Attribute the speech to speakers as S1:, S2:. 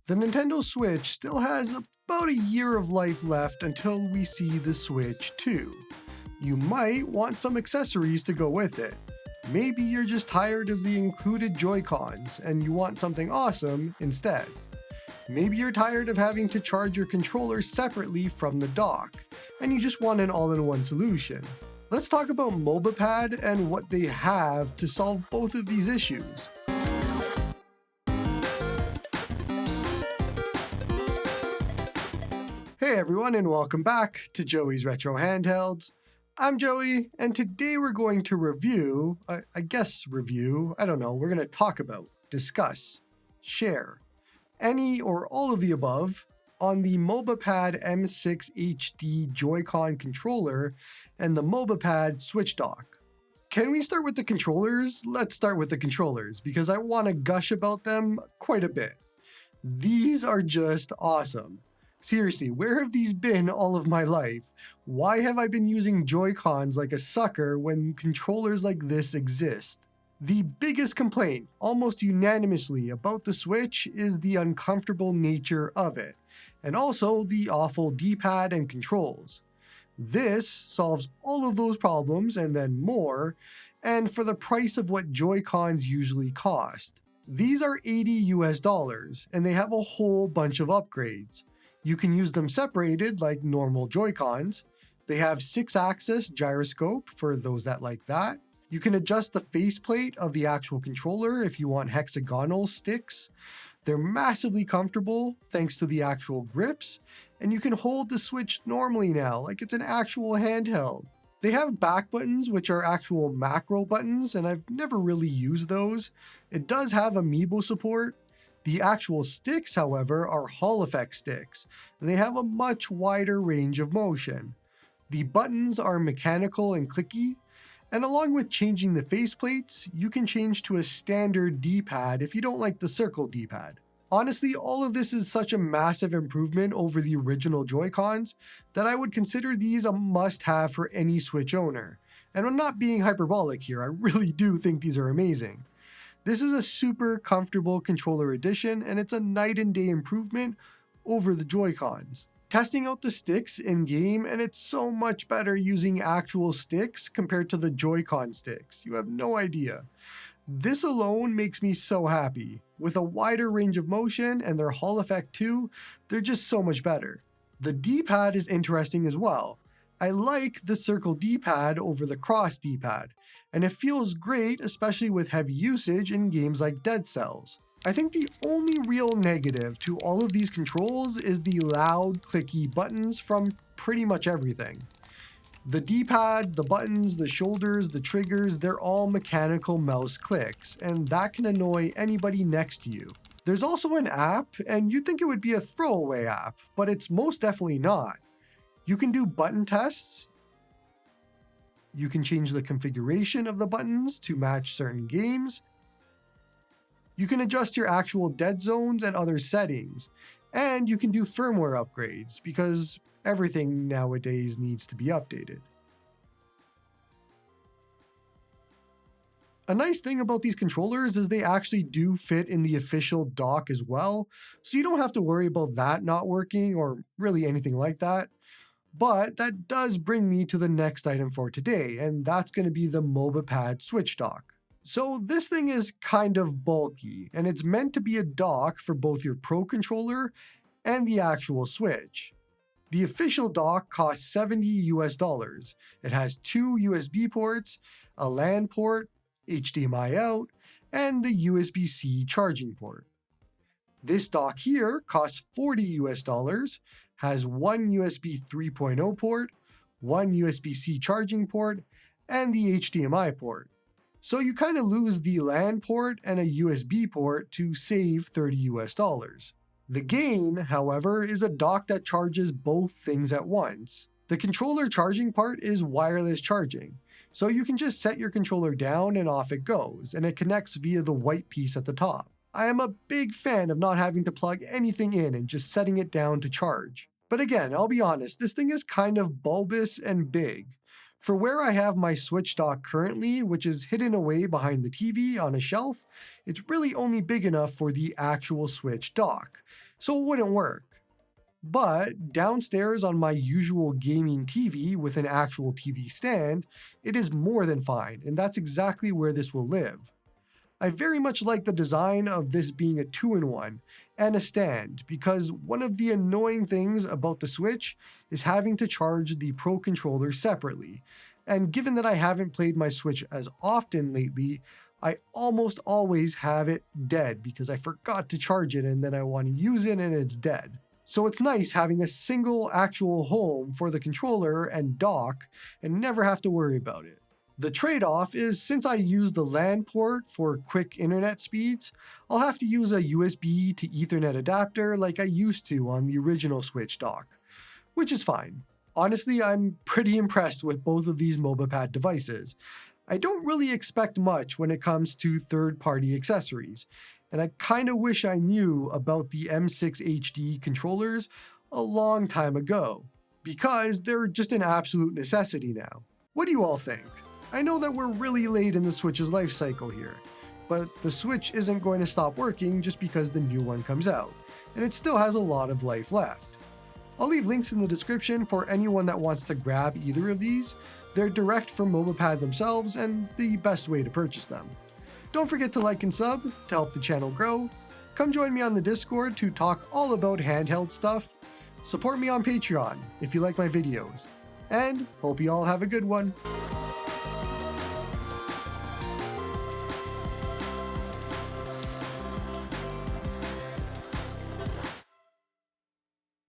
S1: The Nintendo Switch still has about a year of life left until we see the Switch 2. You might want some accessories to go with it. Maybe you're just tired of the included Joy-Cons and you want something awesome instead. Maybe you're tired of having to charge your controller separately from the dock, and you just want an all-in-one solution. Let's talk about Mobapad and what they have to solve both of these issues. Hey everyone, and welcome back to Joey's Retro Handhelds. I'm Joey, and today we're going to review, we're going to talk about, discuss, share, any or all of the above on the Mobapad M6 HD Joy-Con controller and the Mobapad Switch Dock. Can we start with the controllers? Let's start with the controllers, because I want to gush about them quite a bit. These are just awesome. Seriously, where have these been all of my life? Why have I been using Joy-Cons like a sucker when controllers like this exist? The biggest complaint, almost unanimously, about the Switch is the uncomfortable nature of it, and also the awful D-pad and controls. This solves all of those problems and then more, and for the price of what Joy-Cons usually cost. These are $80 and they have a whole bunch of upgrades. You can use them separated like normal Joy-Cons. They have 6-axis gyroscope for those that like that. You can adjust the faceplate of the actual controller if you want hexagonal sticks. They're massively comfortable thanks to the actual grips, and you can hold the Switch normally now like it's an actual handheld. They have back buttons, which are actual macro buttons, and I've never really used those. It does have amiibo support. The actual sticks, however, are Hall effect sticks, and they have a much wider range of motion. The buttons are mechanical and clicky, and along with changing the faceplates, you can change to a standard D-pad if you don't like the circle D-pad. Honestly, all of this is such a massive improvement over the original Joy-Cons that I would consider these a must-have for any Switch owner. And I'm not being hyperbolic here, I really do think these are amazing. This is a super comfortable controller addition, and it's a night and day improvement over the Joy-Cons. Testing out the sticks in-game, and it's so much better using actual sticks compared to the Joy-Con sticks. You have no idea. This alone makes me so happy. With a wider range of motion and their Hall effect too, they're just so much better. The D-pad is interesting as well. I like the circle D-pad over the cross D-pad, and it feels great, especially with heavy usage in games like Dead Cells. I think the only real negative to all of these controls is the loud, clicky buttons from pretty much everything. The D-pad, the buttons, the shoulders, the triggers, they're all mechanical mouse clicks, and that can annoy anybody next to you. There's also an app, and you'd think it would be a throwaway app, but it's most definitely not. You can do button tests. You can change the configuration of the buttons to match certain games. You can adjust your actual dead zones and other settings. And you can do firmware upgrades, because everything nowadays needs to be updated. A nice thing about these controllers is they actually do fit in the official dock as well, so you don't have to worry about that not working or really anything like that. But that does bring me to the next item for today, and that's going to be the Mobapad Switch Dock. So this thing is kind of bulky, and it's meant to be a dock for both your Pro controller and the actual Switch. The official dock costs $70. It has 2 USB ports, a LAN port, HDMI out, and the USB-C charging port. This dock here costs $40, has 1 USB 3.0 port, 1 USB-C charging port, and the HDMI port. So you kind of lose the LAN port and a USB port to save $30. The gain, however, is a dock that charges both things at once. The controller charging part is wireless charging, so you can just set your controller down and off it goes, and it connects via the white piece at the top. I am a big fan of not having to plug anything in and just setting it down to charge. But again, I'll be honest, this thing is kind of bulbous and big. For where I have my Switch Dock currently, which is hidden away behind the TV on a shelf, it's really only big enough for the actual Switch Dock. so it wouldn't work. But downstairs on my usual gaming TV with an actual TV stand, it is more than fine, and that's exactly where this will live. I very much like the design of this being a 2-in-1 and a stand, because one of the annoying things about the Switch is having to charge the Pro controller separately. And given that I haven't played my Switch as often lately, I almost always have it dead because I forgot to charge it and then I want to use it and it's dead. So it's nice having a single actual home for the controller and dock and never have to worry about it. The trade-off is, since I use the LAN port for quick internet speeds, I'll have to use a USB to Ethernet adapter like I used to on the original Switch Dock, which is fine. Honestly, I'm pretty impressed with both of these Mobapad devices. I don't really expect much when it comes to third-party accessories, and I kinda wish I knew about the M6 HD controllers a long time ago, because they're just an absolute necessity now. What do you all think? I know that we're really late in the Switch's life cycle here, but the Switch isn't going to stop working just because the new one comes out, and it still has a lot of life left. I'll leave links in the description for anyone that wants to grab either of these. They're direct from Mobapad themselves and the best way to purchase them. Don't forget to like and sub to help the channel grow. Come join me on the Discord to talk all about handheld stuff. Support me on Patreon if you like my videos. And hope you all have a good one.